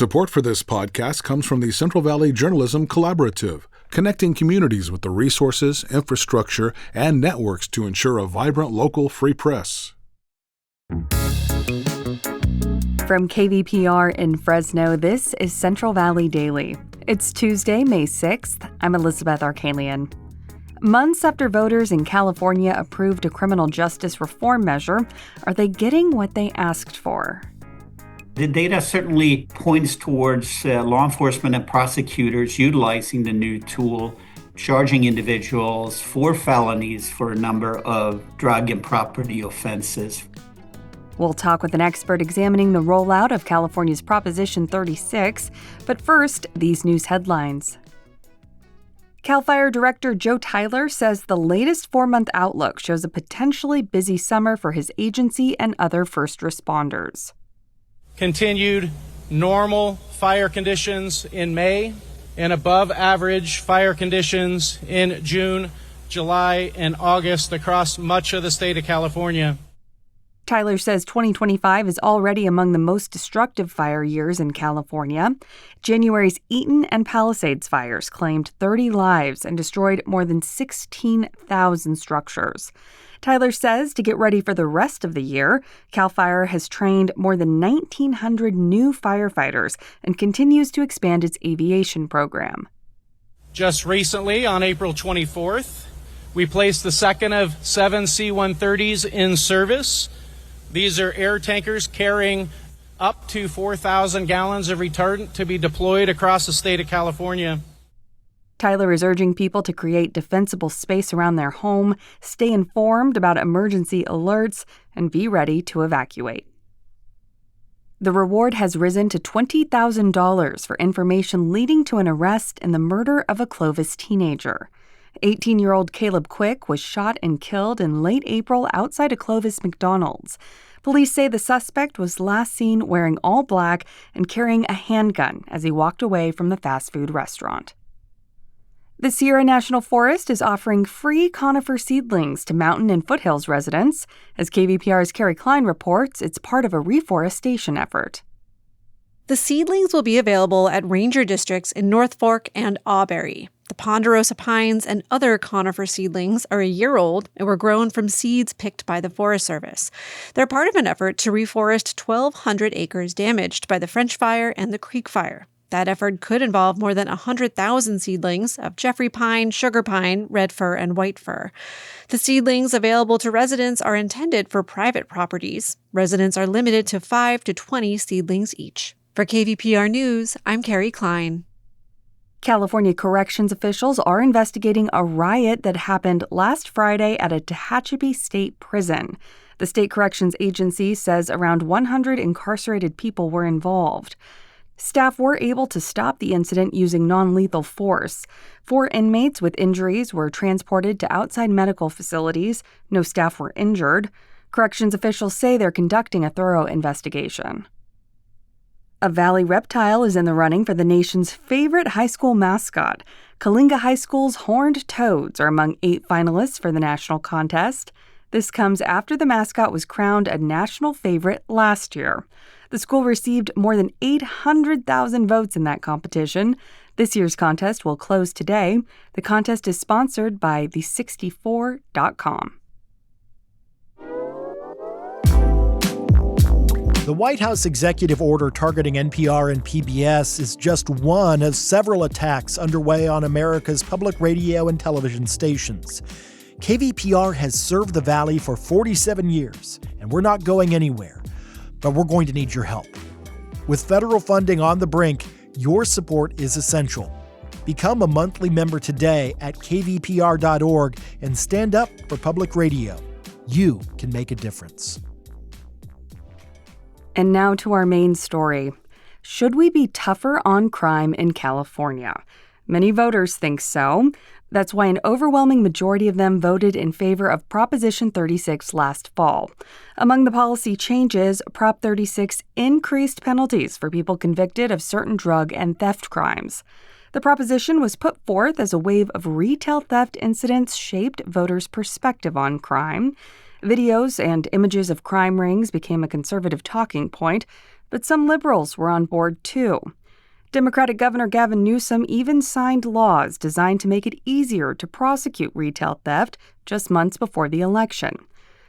Support for this podcast comes from the Central Valley Journalism Collaborative, connecting communities with the resources, infrastructure, and networks to ensure a vibrant local free press. From KVPR in Fresno, this is Central Valley Daily. It's Tuesday, May 6th. I'm Elizabeth Arkalian. Months after voters in California approved a criminal justice reform measure, are they getting what they asked for? The data certainly points towards law enforcement and prosecutors utilizing the new tool, charging individuals for felonies for a number of drug and property offenses. We'll talk with an expert examining the rollout of California's Proposition 36. But first, these news headlines. CAL FIRE Director Joe Tyler says the latest 4-month outlook shows a potentially busy summer for his agency and other first responders. Continued normal fire conditions in May and above average fire conditions in June, July, and August across much of the state of California. Tyler says 2025 is already among the most destructive fire years in California. January's Eaton and Palisades fires claimed 30 lives and destroyed more than 16,000 structures. Tyler says to get ready for the rest of the year, CAL FIRE has trained more than 1,900 new firefighters and continues to expand its aviation program. Just recently, on April 24th, we placed the second of 7 C-130s in service. These are air tankers carrying up to 4,000 gallons of retardant to be deployed across the state of California. Tyler is urging people to create defensible space around their home, stay informed about emergency alerts, and be ready to evacuate. The reward has risen to $20,000 for information leading to an arrest in the murder of a Clovis teenager. 18-year-old Caleb Quick was shot and killed in late April outside a Clovis McDonald's. Police say the suspect was last seen wearing all black and carrying a handgun as he walked away from the fast food restaurant. The Sierra National Forest is offering free conifer seedlings to mountain and foothills residents. As KVPR's Carrie Klein reports, it's part of a reforestation effort. The seedlings will be available at ranger districts in North Fork and Auberry. The ponderosa pines and other conifer seedlings are a year old and were grown from seeds picked by the Forest Service. They're part of an effort to reforest 1,200 acres damaged by the French Fire and the Creek Fire. That effort could involve more than 100,000 seedlings of Jeffrey pine, sugar pine, red fir, and white fir. The seedlings available to residents are intended for private properties. Residents are limited to 5 to 20 seedlings each. For KVPR News, I'm Carrie Klein. California corrections officials are investigating a riot that happened last Friday at a Tehachapi State Prison. The state corrections agency says around 100 incarcerated people were involved. Staff were able to stop the incident using non-lethal force. 4 inmates with injuries were transported to outside medical facilities. No staff were injured. Corrections officials say they're conducting a thorough investigation. A valley reptile is in the running for the nation's favorite high school mascot. Kalinga High School's horned toads are among 8 finalists for the national contest. This comes after the mascot was crowned a national favorite last year. The school received more than 800,000 votes in that competition. This year's contest will close today. The contest is sponsored by the64.com. The White House executive order targeting NPR and PBS is just one of several attacks underway on America's public radio and television stations. KVPR has served the Valley for 47 years, and we're not going anywhere. But we're going to need your help. With federal funding on the brink, your support is essential. Become a monthly member today at kvpr.org and stand up for public radio. You can make a difference. And now to our main story. Should we be tougher on crime in California? Many voters think so. That's why an overwhelming majority of them voted in favor of Proposition 36 last fall. Among the policy changes, Prop 36 increased penalties for people convicted of certain drug and theft crimes. The proposition was put forth as a wave of retail theft incidents shaped voters' perspective on crime. Videos and images of crime rings became a conservative talking point. but some liberals were on board too. Democratic Governor Gavin Newsom even signed laws designed to make it easier to prosecute retail theft just months before the election.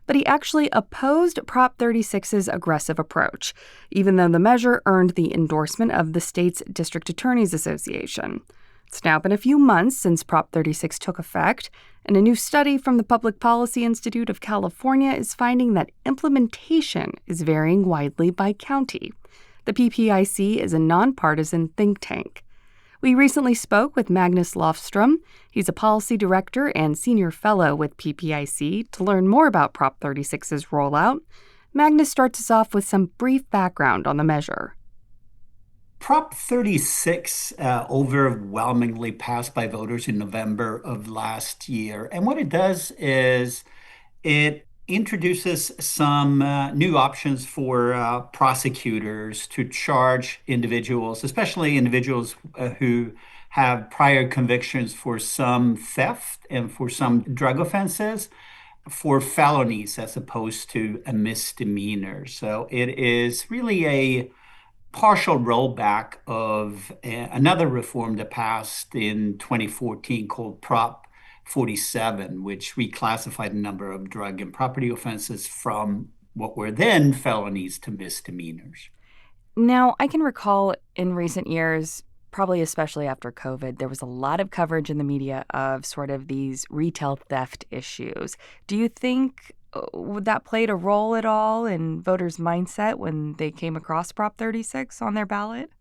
But he actually opposed Prop 36's aggressive approach, even though the measure earned the endorsement of the state's District Attorneys Association. It's now been a few months since Prop 36 took effect, and a new study from the Public Policy Institute of California is finding that implementation is varying widely by county. The PPIC is a nonpartisan think tank. We recently spoke with Magnus Lofstrom. He's a policy director and senior fellow with PPIC to learn more about Prop 36's rollout. Magnus starts us off with some brief background on the measure. Prop 36 overwhelmingly passed by voters in November of last year. And what it does is it introduces some new options for prosecutors to charge individuals, especially individuals who have prior convictions for some theft and for some drug offenses, for felonies as opposed to a misdemeanor. So it is really a partial rollback of another reform that passed in 2014 called Prop 47, which reclassified a number of drug and property offenses from what were then felonies to misdemeanors. Now, I can recall in recent years, probably especially after COVID, there was a lot of coverage in the media of sort of these retail theft issues. Do you think that played a role at all in voters' mindset when they came across Prop 36 on their ballot?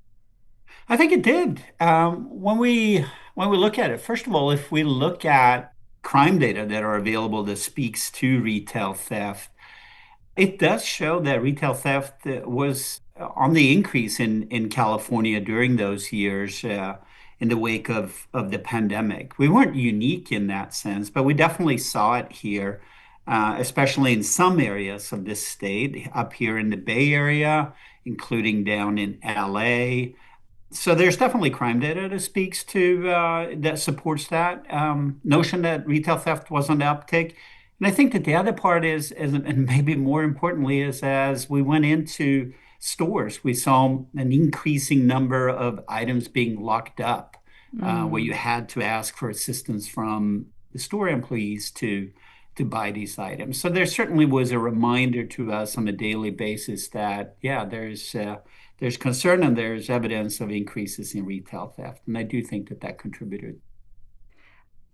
I think it did. When we look at it, first of all, if we look at crime data that are available that speaks to retail theft, it does show that retail theft was on the increase in California during those years in the wake of the pandemic. We weren't unique in that sense, but we definitely saw it here, especially in some areas of this state, up here in the Bay Area, including down in LA. So there's definitely crime data that speaks to that supports that notion that retail theft was on the uptick. And I think that the other part is, and maybe more importantly, is as we went into stores, we saw an increasing number of items being locked up, where you had to ask for assistance from the store employees to buy these items. So there certainly was a reminder to us on a daily basis that, yeah, there's concern and there's evidence of increases in retail theft. And I do think that contributed.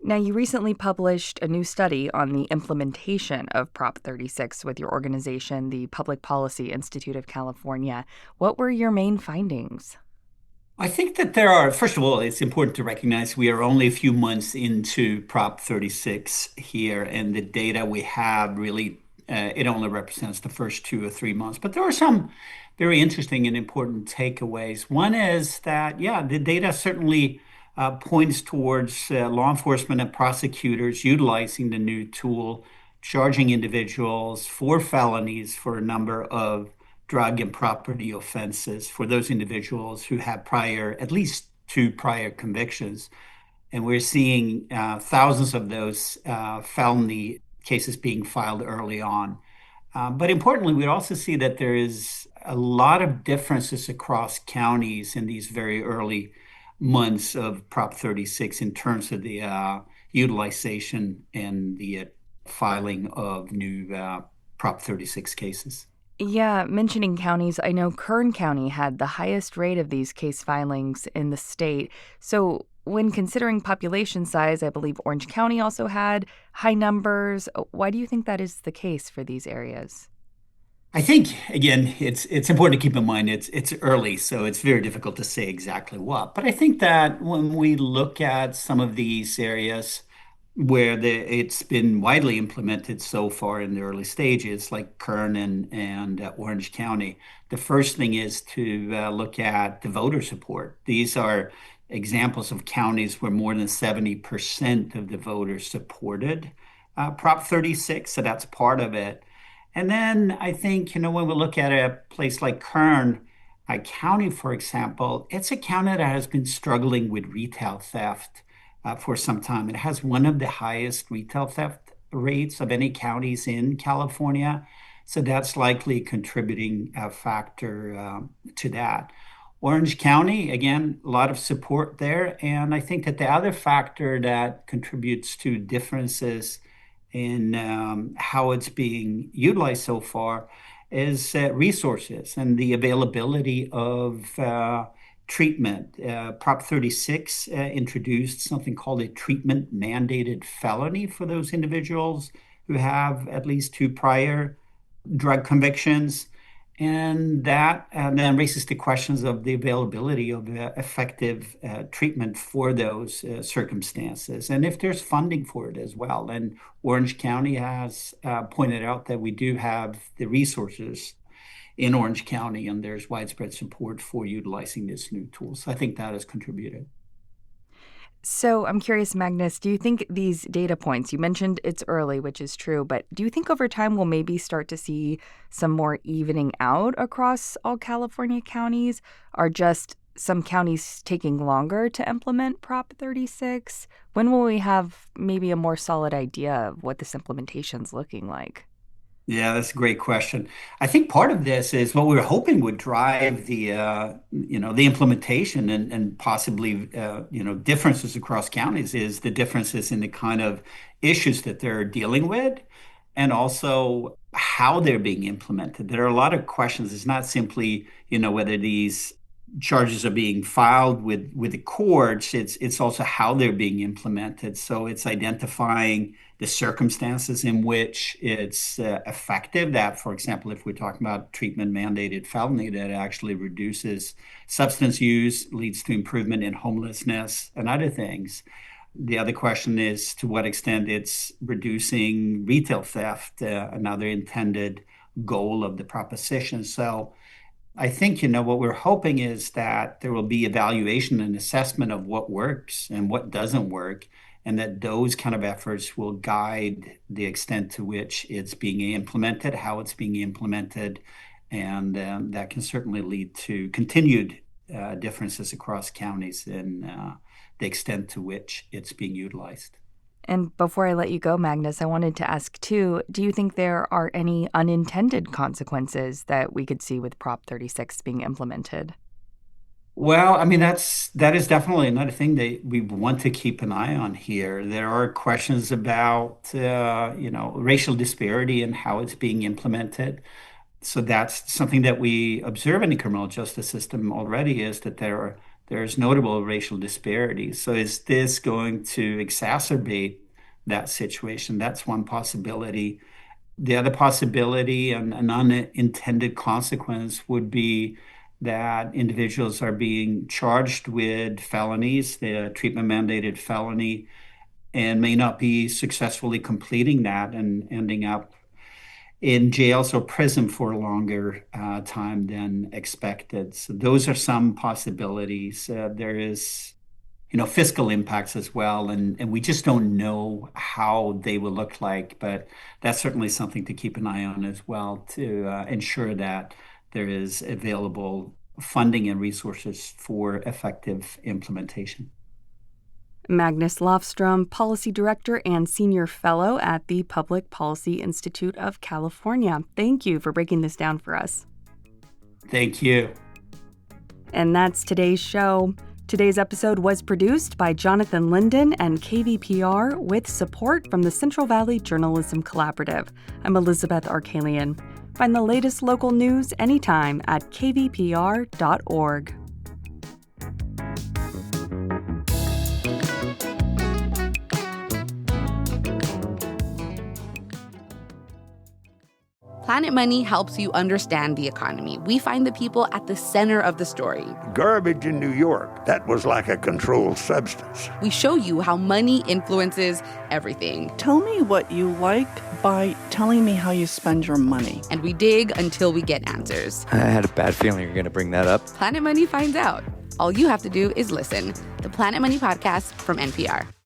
Now, you recently published a new study on the implementation of Prop 36 with your organization, the Public Policy Institute of California. What were your main findings? I think that there are, first of all, it's important to recognize we are only a few months into Prop 36 here, and the data we have really, it only represents the first 2 or 3 months. But there are some very interesting and important takeaways. One is that, yeah, the data certainly points towards law enforcement and prosecutors utilizing the new tool, charging individuals for felonies for a number of drug and property offenses for those individuals who have at least 2 prior convictions. And we're seeing thousands of those felony cases being filed early on. But importantly, we also see that there is a lot of differences across counties in these very early months of Prop 36 in terms of the utilization and the filing of new Prop 36 cases. Yeah, mentioning counties, I know Kern County had the highest rate of these case filings in the state. So when considering population size, I believe Orange County also had high numbers. Why do you think that is the case for these areas? I think, again, it's important to keep in mind it's early, so it's very difficult to say exactly what. But I think that when we look at some of these areas where it's been widely implemented so far in the early stages, like Kern and Orange County, the first thing is to look at the voter support. These are examples of counties where more than 70% of the voters supported Prop 36, so that's part of it. And then I think, when we look at a place like Kern County, for example, it's a county that has been struggling with retail theft for some time. It has one of the highest retail theft rates of any counties in California. So that's likely a contributing factor to that. Orange County, again, a lot of support there. And I think that the other factor that contributes to differences in how it's being utilized so far is resources and the availability of treatment. Prop 36 introduced something called a treatment mandated felony for those individuals who have at least 2 prior drug convictions. And that then raises the questions of the availability of effective treatment for those circumstances, and if there's funding for it as well. And Orange County has pointed out that we do have the resources in Orange County, and there's widespread support for utilizing this new tool. So I think that has contributed. So I'm curious, Magnus, do you think these data points, you mentioned it's early, which is true, but do you think over time we'll maybe start to see some more evening out across all California counties? Are just some counties taking longer to implement Prop 36? When will we have maybe a more solid idea of what this implementation's looking like? Yeah, that's a great question. I think part of this is what we were hoping would drive the implementation and possibly differences across counties is the differences in the kind of issues that they're dealing with, and also how they're being implemented. There are a lot of questions. It's not simply whether these charges are being filed with the courts. It's also how they're being implemented. So it's identifying the circumstances in which it's effective. That, for example, if we're talking about treatment mandated felony, that actually reduces substance use, leads to improvement in homelessness and other things. The other question is to what extent it's reducing retail theft, another intended goal of the proposition. So I think, what we're hoping is that there will be evaluation and assessment of what works and what doesn't work, and that those kind of efforts will guide the extent to which it's being implemented, how it's being implemented, and that can certainly lead to continued differences across counties in the extent to which it's being utilized. And before I let you go, Magnus, I wanted to ask, too, do you think there are any unintended consequences that we could see with Prop 36 being implemented? Well, I mean, that is definitely another thing that we want to keep an eye on here. There are questions about, racial disparity and how it's being implemented. So that's something that we observe in the criminal justice system already, is that there's notable racial disparities. So is this going to exacerbate that situation? That's one possibility. The other possibility and an unintended consequence would be that individuals are being charged with felonies, the treatment mandated felony, and may not be successfully completing that and ending up in jails or prison for a longer time than expected. So those are some possibilities. There is, fiscal impacts as well, and we just don't know how they will look like, but that's certainly something to keep an eye on as well, to ensure that there is available funding and resources for effective implementation. Magnus Lofstrom, Policy Director and Senior Fellow at the Public Policy Institute of California. Thank you for breaking this down for us. Thank you. And that's today's show. Today's episode was produced by Jonathan Linden and KVPR with support from the Central Valley Journalism Collaborative. I'm Elizabeth Arkalian. Find the latest local news anytime at kvpr.org. Planet Money helps you understand the economy. We find the people at the center of the story. Garbage in New York, that was like a controlled substance. We show you how money influences everything. Tell me what you like by telling me how you spend your money. And we dig until we get answers. I had a bad feeling you were going to bring that up. Planet Money finds out. All you have to do is listen. The Planet Money Podcast from NPR.